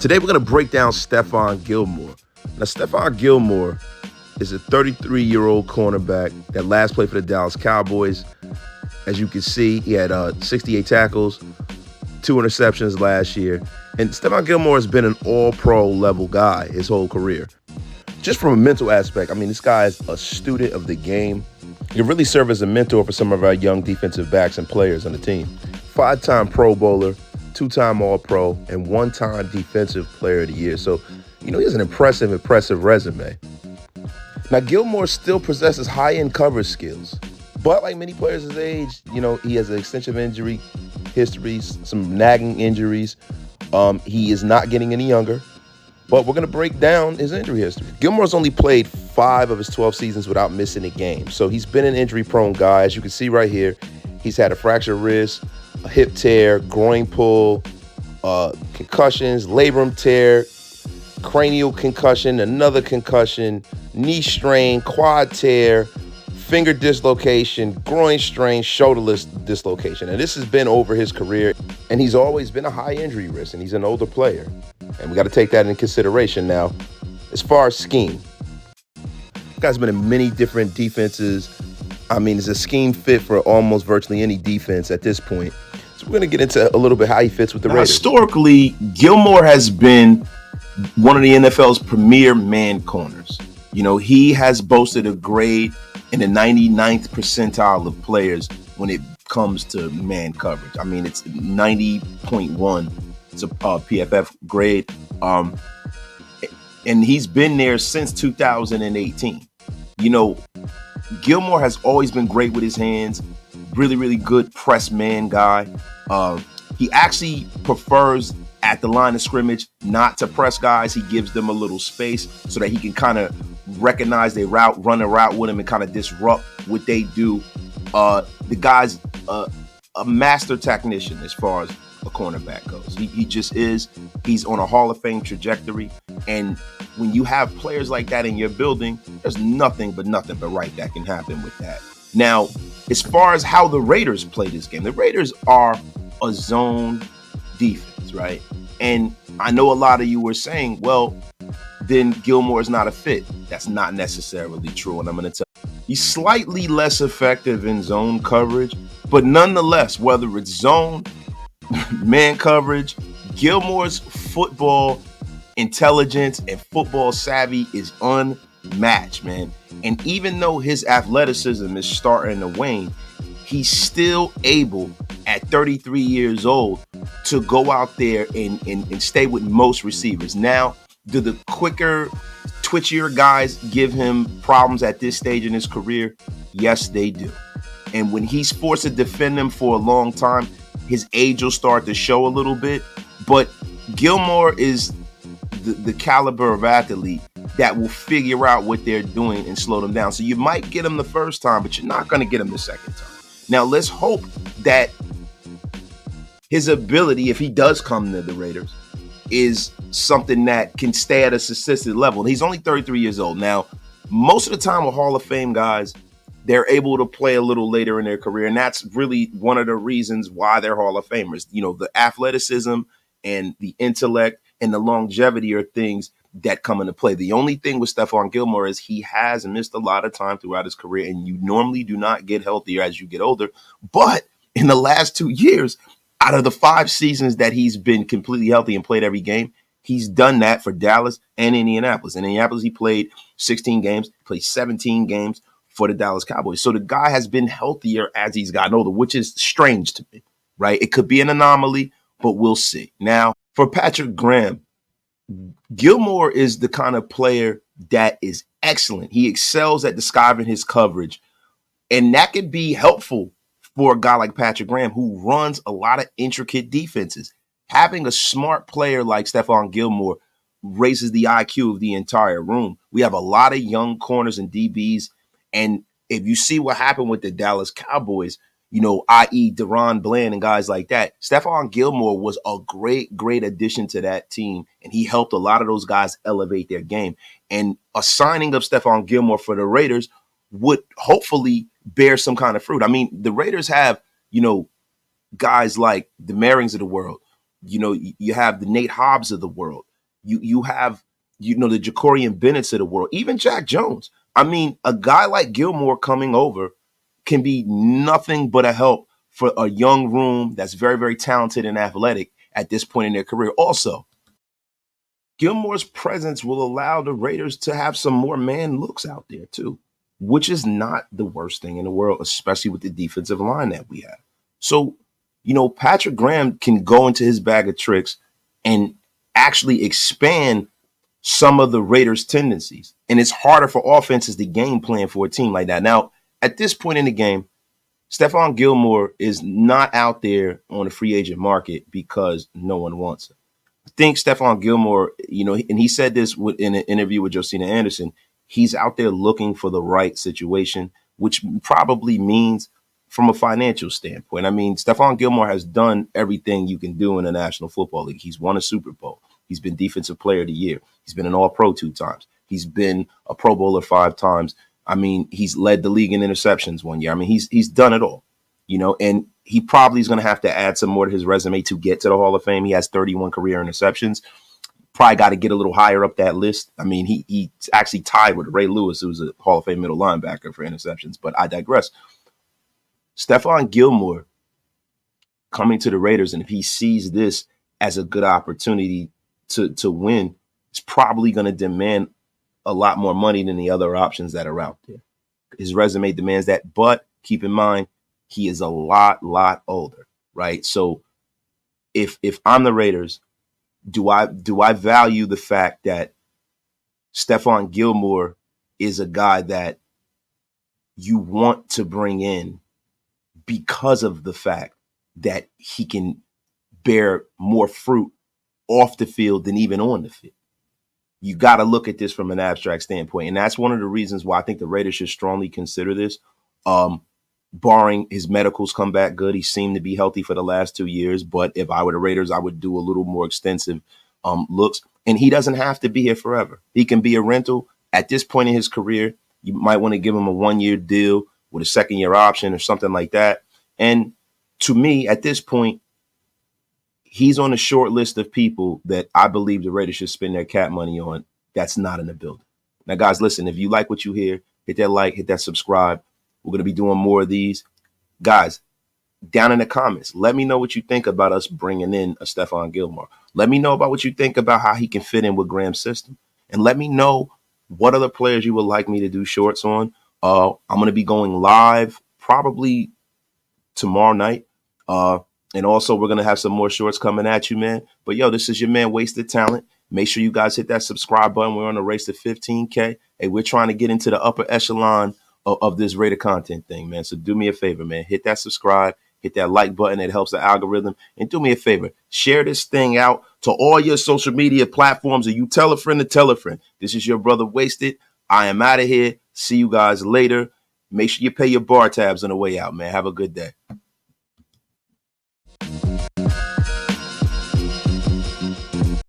Today we're going to break down Stephon Gilmore. Now, Stephon Gilmore is a 33-year-old cornerback that last played for the Dallas Cowboys. As you can see, he had 68 tackles, 2 interceptions last year. And Stephon Gilmore has been an all-pro level guy his whole career. Just from a mental aspect, I mean, this guy is a student of the game. He can really serve as a mentor for some of our young defensive backs and players on the team. 5-time Pro Bowler, 2-time All-Pro, and 1-time Defensive Player of the Year. So, he has an impressive resume. Now, Gilmore still possesses high-end coverage skills. But like many players his age, he has an extensive injury history, some nagging injuries. He is not getting any younger. But we're going to break down his injury history. Gilmore's only played 5 of his 12 seasons without missing a game. So he's been an injury-prone guy. As you can see right here, he's had a fractured wrist, a hip tear, groin pull, concussions, labrum tear, cranial concussion, another concussion, knee strain, quad tear, finger dislocation, groin strain, shoulder dislocation. And this has been over his career. And he's always been a high injury risk, and he's an older player. And we got to take that in consideration now. As far as scheme, this guy's been in many different defenses. I mean, it's a scheme fit for almost virtually any defense at this point. So we're going to get into a little bit how he fits with the Raiders. Historically, Gilmore has been one of the NFL's premier man corners. He has boasted a grade in the 99th percentile of players when it comes to man coverage. I mean, it's 90.1. It's a PFF grade. And he's been there since 2018. Gilmore has always been great with his hands. Really, really good press man guy. He actually prefers at the line of scrimmage not to press guys. He gives them a little space so that he can kind of recognize their route, run a route with them, and kind of disrupt what they do. The guy's a master technician as far as a cornerback goes. He just is. He's on a Hall of Fame trajectory. And when you have players like that in your building, there's nothing but right that can happen with that. Now, as far as how the Raiders play this game, the Raiders are a zone defense, right? And I know a lot of you were saying, well, then Gilmore is not a fit. That's not necessarily true. And I'm going to tell you, he's slightly less effective in zone coverage, but nonetheless, whether it's zone, man coverage, Gilmore's football intelligence and football savvy is unmatched, man. And even though his athleticism is starting to wane, he's still able at 33 years old to go out there and stay with most receivers. Now, do the quicker, twitchier guys give him problems at this stage in his career? Yes, they do. And when he's forced to defend them for a long time, his age will start to show a little bit. But Gilmore is the caliber of athlete that will figure out what they're doing and slow them down. So you might get him the first time, but you're not going to get him the second time. Now, let's hope that his ability, if he does come to the Raiders, is something that can stay at a consistent level. He's only 33 years old. Now, most of the time with Hall of Fame guys, they're able to play a little later in their career. And that's really one of the reasons why they're Hall of Famers. The athleticism and the intellect and the longevity are things that come into play. The only thing with Stephon Gilmore is he has missed a lot of time throughout his career, and you normally do not get healthier as you get older. But in the last 2 years, out of the 5 seasons that he's been completely healthy and played every game, he's done that for Dallas and Indianapolis. In Indianapolis, he played 16 games, played 17 games for the Dallas Cowboys. So the guy has been healthier as he's gotten older, which is strange to me, right? It could be an anomaly, but we'll see. Now, for Patrick Graham, Gilmore is the kind of player that is excellent. He excels at describing his coverage, and that could be helpful for a guy like Patrick Graham who runs a lot of intricate defenses. Having a smart player like Stephon Gilmore raises the IQ of the entire room. We have a lot of young corners and DBs, and if you see what happened with the Dallas Cowboys, i.e. Deron Bland and guys like that, Stephon Gilmore was a great, great addition to that team, and he helped a lot of those guys elevate their game. And a signing of Stephon Gilmore for the Raiders would hopefully bear some kind of fruit. I mean, the Raiders have, guys like the Marings of the world. You have the Nate Hobbs of the world. You have, the Jacorian Bennett's of the world, even Jack Jones. I mean, a guy like Gilmore coming over can be nothing but a help for a young room that's very, very talented and athletic at this point in their career. Also, Gilmore's presence will allow the Raiders to have some more man looks out there too, which is not the worst thing in the world, especially with the defensive line that we have. So, Patrick Graham can go into his bag of tricks and actually expand some of the Raiders' tendencies. And it's harder for offenses to game plan for a team like that. Now, at this point in the game, Stephon Gilmore is not out there on the free agent market because no one wants him. I think Stephon Gilmore, and he said this in an interview with Josina Anderson, he's out there looking for the right situation, which probably means from a financial standpoint. I mean, Stephon Gilmore has done everything you can do in the National Football League. He's won a Super Bowl. He's been Defensive Player of the Year. He's been an All-Pro 2 times. He's been a Pro Bowler 5 times. I mean, he's led the league in interceptions 1 year. I mean, he's done it all, and he probably is going to have to add some more to his resume to get to the Hall of Fame. He has 31 career interceptions. Probably got to get a little higher up that list. I mean, he's actually tied with Ray Lewis, who's a Hall of Fame middle linebacker for interceptions, but I digress. Stephon Gilmore coming to the Raiders, and if he sees this as a good opportunity to win, is probably going to demand a lot more money than the other options that are out there. His resume demands that, but keep in mind, he is a lot older, right? So if I'm the Raiders, do I value the fact that Stephon Gilmore is a guy that you want to bring in because of the fact that he can bear more fruit off the field than even on the field? You got to look at this from an abstract standpoint. And that's one of the reasons why I think the Raiders should strongly consider this. Barring his medicals come back good. He seemed to be healthy for the last 2 years. But if I were the Raiders, I would do a little more extensive looks. And he doesn't have to be here forever. He can be a rental. At this point in his career, you might want to give him a 1-year deal with a 2nd-year option or something like that. And to me, at this point, he's on a short list of people that I believe the Raiders should spend their cap money on that's not in the building. Now, guys, listen, if you like what you hear, hit that like, hit that subscribe. We're going to be doing more of these. Guys, down in the comments, let me know what you think about us bringing in a Stephon Gilmore. Let me know about what you think about how he can fit in with Graham's system. And let me know what other players you would like me to do shorts on. I'm going to be going live probably tomorrow night. And also, we're going to have some more shorts coming at you, man. But, this is your man, Wasted Talent. Make sure you guys hit that subscribe button. We're on the race to 15K. Hey, we're trying to get into the upper echelon of this Raider content thing, man. So do me a favor, man. Hit that subscribe. Hit that like button. It helps the algorithm. And do me a favor. Share this thing out to all your social media platforms, or you tell a friend to tell a friend. This is your brother, Wasted. I am out of here. See you guys later. Make sure you pay your bar tabs on the way out, man. Have a good day.